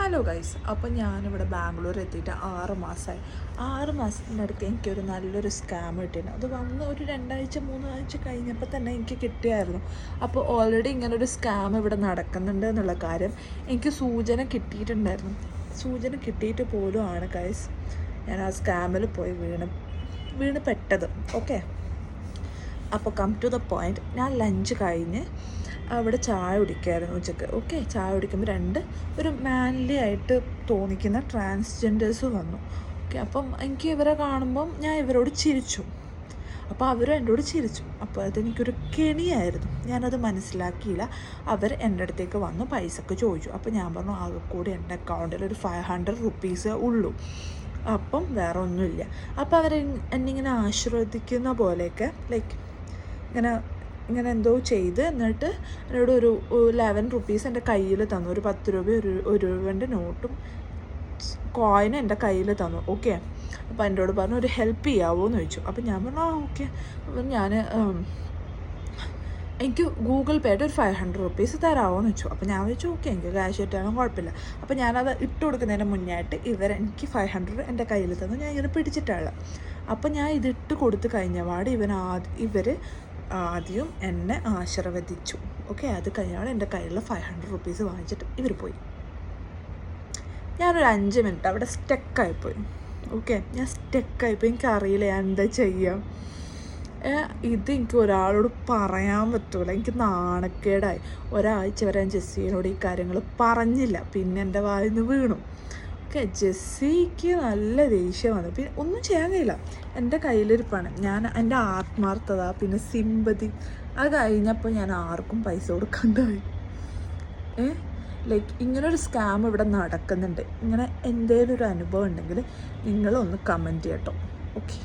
Hello guys, അപ്പോൾ ഞാനിവിടെ ബാംഗ്ലൂർ എത്തിയിട്ട് 6 മാസമായി. 6 മാസത്തിൻ്റെ അടുത്ത് എനിക്കൊരു നല്ലൊരു സ്കാം കിട്ടിയിരുന്നു. അത് വന്ന് ഒരു 2 ആഴ്ച 3 ആഴ്ച കഴിഞ്ഞപ്പോൾ തന്നെ എനിക്ക് കിട്ടിയായിരുന്നു. അപ്പോൾ ഓൾറെഡി ഇങ്ങനൊരു സ്കാം ഇവിടെ നടക്കുന്നുണ്ട് എന്നുള്ള കാര്യം എനിക്ക് സൂചന കിട്ടിയിട്ടുണ്ടായിരുന്നു. സൂചന കിട്ടിയിട്ട് പോലും ആണ് ഗൈസ് ഞാൻ ആ സ്കാമിൽ പോയി വീണ് പെട്ടത്. ഓക്കെ, അപ്പോൾ കം ടു ദ പോയിൻറ്റ്. ഞാൻ ലഞ്ച് കഴിഞ്ഞ് അവിടെ ചായ കുടിക്കായിരുന്നു ഉച്ചക്ക്. ഓക്കെ, ചായ കുടിക്കുമ്പോൾ ഒരു മാൻലി ആയിട്ട് തോന്നിക്കുന്ന ട്രാൻസ്ജെൻഡേഴ്സ് വന്നു. ഓക്കെ, അപ്പം എനിക്ക് ഇവരെ കാണുമ്പം ഞാൻ ഇവരോട് ചിരിച്ചു. അപ്പോൾ അവരും എന്നോട് ചിരിച്ചു. അപ്പോൾ അതെനിക്കൊരു കെണിയായിരുന്നു. ഞാനത് മനസ്സിലാക്കിയില്ല. അവർ എൻ്റെ അടുത്തേക്ക് വന്നു പൈസക്ക് ചോദിച്ചു. അപ്പോൾ ഞാൻ പറഞ്ഞു ആകെ കൂടി എൻ്റെ അക്കൗണ്ടിൽ ഒരു 500 റുപ്പീസേ ഉള്ളൂ, അപ്പം വേറെ ഒന്നുമില്ല. അപ്പോൾ എന്നിങ്ങനെ ആശീർവദിക്കുന്ന പോലെയൊക്കെ ലൈക്ക് ഇങ്ങനെ എന്തോ ചെയ്ത് എന്നിട്ട് എന്നോട് ഒരു 11 റുപ്പീസ് എൻ്റെ കയ്യിൽ തന്നു. ഒരു 10 രൂപ ഒരു രൂപേൻ്റെ നോട്ടും കോയിനും എൻ്റെ കയ്യിൽ തന്നു. ഓക്കെ, അപ്പോൾ എന്നോട് പറഞ്ഞു ഒരു ഹെൽപ്പ് ചെയ്യാവോ എന്ന് ചോദിച്ചു. അപ്പോൾ ഞാൻ പറഞ്ഞു ഓക്കെ. അപ്പം എനിക്ക് ഗൂഗിൾ പേയുടെ ഒരു 500 റുപ്പീസ് തരാമോ എന്ന് വെച്ചു. അപ്പോൾ ഞാൻ വെച്ചു ഓക്കെ, എനിക്ക് ക്യാഷ് ഇട്ടാലും കുഴപ്പമില്ല. അപ്പോൾ ഞാനത് ഇട്ട് കൊടുക്കുന്നതിന് മുന്നേ ആയിട്ട് എനിക്ക് 500 എൻ്റെ കയ്യിൽ തന്നു. ഞാൻ ഇങ്ങനെ പിടിച്ചിട്ടുള്ള. അപ്പോൾ ഞാൻ ഇതിട്ട് കൊടുത്ത് കഴിഞ്ഞപാട് ഇവർ ആദ്യം എന്നെ ആശീർവദിച്ചു. ഓക്കെ, അത് കഴിഞ്ഞാണ് എൻ്റെ കയ്യിലുള്ള 500 റുപ്പീസ് വാങ്ങിച്ചിട്ട് ഇവർ പോയി. ഞാനൊരു 5 മിനിറ്റ് അവിടെ സ്റ്റക്കായിപ്പോയി. ഓക്കെ, ഞാൻ സ്റ്റക്കായിപ്പോയി. എനിക്കറിയില്ല ഞാൻ എന്താ ചെയ്യാം. ഇത് എനിക്ക് ഒരാളോട് പറയാൻ പറ്റൂല. എനിക്ക് നാണക്കേടായി. ഒരാഴ്ച വരെ ഞാൻ ജെസ്സിനോട് ഈ കാര്യങ്ങൾ പറഞ്ഞില്ല. പിന്നെ എൻ്റെ വായിൽ നിന്ന് വീണു. ഓക്കെ, ജെസ്സിക്ക് നല്ല ദേഷ്യമാണ്. പിന്നെ ഒന്നും ചെയ്യാൻ കഴിയില്ല. എൻ്റെ കയ്യിലിരിപ്പാണ്. എൻ്റെ ആത്മാർത്ഥത പിന്നെ സിമ്പതി അത് കഴിഞ്ഞപ്പോൾ ഞാൻ ആർക്കും പൈസ കൊടുക്കണ്ടായി. ലൈക്ക് ഇങ്ങനൊരു സ്കാം ഇവിടെ നടക്കുന്നുണ്ട്. ഇങ്ങനെ എന്തെങ്കിലും ഒരു അനുഭവം ഉണ്ടെങ്കിൽ നിങ്ങളൊന്ന് കമൻറ്റ് ചെയ്യട്ടോ. ഓക്കെ.